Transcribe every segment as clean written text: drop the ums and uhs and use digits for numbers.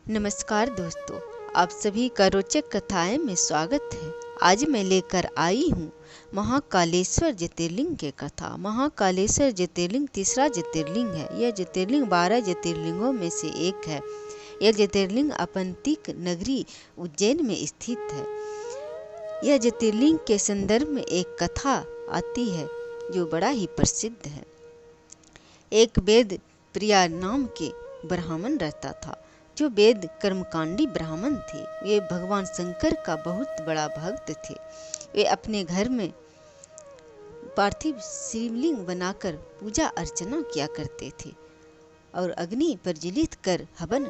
नमस्कार दोस्तों, आप सभी का रोचक कथाएं में स्वागत है। आज मैं लेकर आई हूँ महाकालेश्वर ज्योतिर्लिंग की कथा। महाकालेश्वर ज्योतिर्लिंग तीसरा ज्योतिर्लिंग है। यह ज्योतिर्लिंग 12 ज्योतिर्लिंगों में से एक है। यह ज्योतिर्लिंग अपंतिक नगरी उज्जैन में स्थित है। यह ज्योतिर्लिंग के संदर्भ में एक कथा आती है जो बड़ा ही प्रसिद्ध है। एक वेद प्रिया नाम के ब्राह्मण रहता था, जो वेद कर्मकांडी ब्राह्मण थे। वे भगवान शंकर का बहुत बड़ा भक्त थे। वे अपने घर में पार्थिव शिवलिंग बनाकर पूजा अर्चना किया करते थे और अग्नि प्रज्वलित कर हवन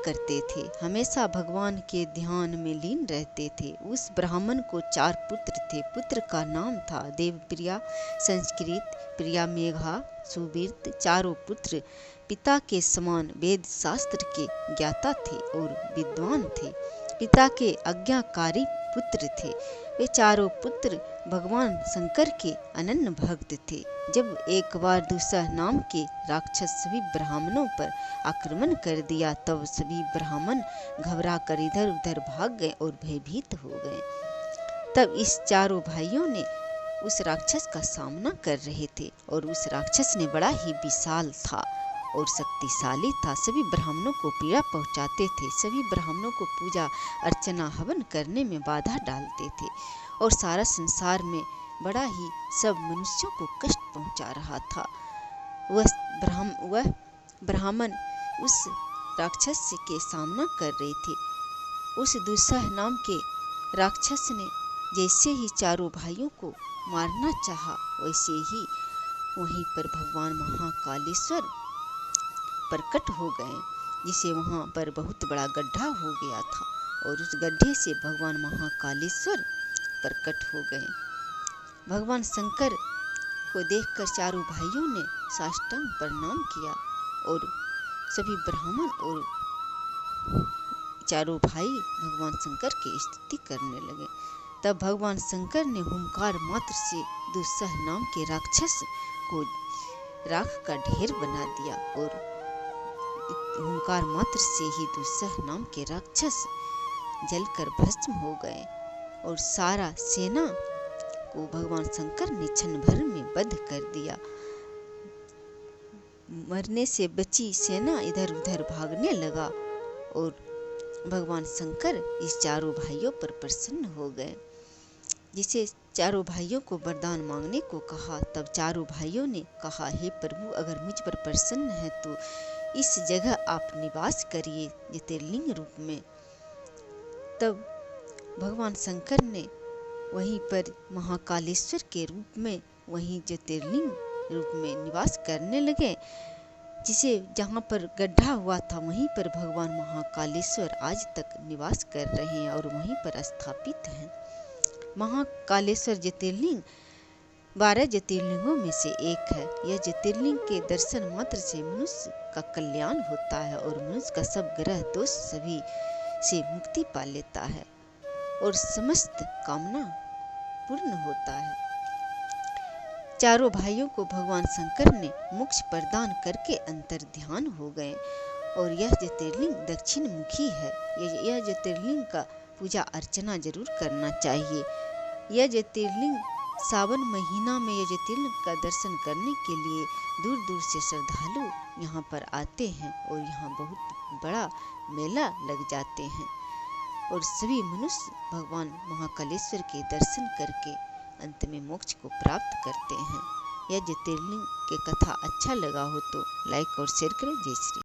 करते थे। हमेशा भगवान के ध्यान में लीन रहते थे। उस ब्राह्मण को 4 पुत्र थे। पुत्र का नाम था देवप्रिया, संस्कृत प्रिया, मेघा, सुवीर्त। चारों पुत्र पिता के समान वेद शास्त्र के ज्ञाता थे और विद्वान थे। पिता के आज्ञाकारी पुत्र थे। वे चारों पुत्र भगवान शंकर के अनन्य भक्त थे। जब एक बार दूसरा नाम के राक्षस सभी ब्राह्मणों पर आक्रमण कर दिया, तब सभी ब्राह्मण घबरा कर इधर उधर भाग गए और भयभीत हो गए। तब इस चारों भाइयों ने उस राक्षस का सामना कर रहे थे और उस राक्षस ने बड़ा ही विशाल था और शक्तिशाली था। सभी ब्राह्मणों को पीड़ा पहुंचाते थे। सभी ब्राह्मणों को पूजा अर्चना हवन करने में बाधा डालते थे और सारा संसार में बड़ा ही सब मनुष्यों को कष्ट पहुंचा रहा था। वह ब्राह्मण उस राक्षस के सामना कर रहे थे। उस दुस्सह नाम के राक्षस ने जैसे ही चारों भाइयों को मारना चाहा, वैसे ही वहीं पर भगवान महाकालेश्वर प्रकट हो गए, जिसे वहाँ पर बहुत बड़ा गड्ढा हो गया था और उस गड्ढे से भगवान महाकालेश्वर प्रकट हो गए। भगवान शंकर को देखकर चारों भाइयों ने साष्टांग प्रणाम किया और सभी ब्राह्मण और चारों भाई भगवान शंकर की स्तुति करने लगे। तब भगवान शंकर ने हुंकार मात्र से दुस्सह नाम के राक्षस को राख का ढेर बना दिया और हुंकार मात्र से ही दुस्सह नाम के राक्षस जलकर भस्म हो गए और सारा सेना को भगवान शंकर ने क्षण भर में वध कर दिया। मरने से बची सेना इधर उधर भागने लगा और भगवान शंकर इस चारों भाइयों पर प्रसन्न हो गए, जिसे चारों भाइयों को वरदान मांगने को कहा। तब चारों भाइयों ने कहा, हे प्रभु, अगर मुझ पर प्रसन्न है तो इस जगह आप निवास करिए ज्योतिर्लिंग रूप में। तब भगवान शंकर ने वहीं पर महाकालेश्वर के रूप में वहीं ज्योतिर्लिंग रूप में निवास करने लगे, जिसे जहाँ पर गड्ढा हुआ था वहीं पर भगवान महाकालेश्वर आज तक निवास कर रहे हैं और वहीं पर स्थापित हैं। महाकालेश्वर ज्योतिर्लिंग 12 ज्योतिर्लिंगों में से एक है। यह ज्योतिर्लिंग के दर्शन मात्र से मनुष्य का कल्याण होता है और मनुष्य का सब ग्रह दोष सभी से मुक्ति पा लेता है और समस्त कामना पूर्ण होता है। चारों भाइयों को भगवान शंकर ने मोक्ष प्रदान करके अंतर ध्यान हो गए और यह ज्योतिर्लिंग दक्षिण मुखी है। यह ज्योतिर्लिंग का पूजा अर्चना जरूर करना चाहिए। यह ज्योतिर्लिंग सावन महीना में यह ज्योतिर्लिंग का दर्शन करने के लिए दूर दूर से श्रद्धालु यहाँ पर आते हैं और यहाँ बहुत बड़ा मेला लग जाते हैं और सभी मनुष्य भगवान महाकालेश्वर के दर्शन करके अंत में मोक्ष को प्राप्त करते हैं। यह ज्योतिर्लिंग की कथा अच्छा लगा हो तो लाइक और शेयर करें। जय श्री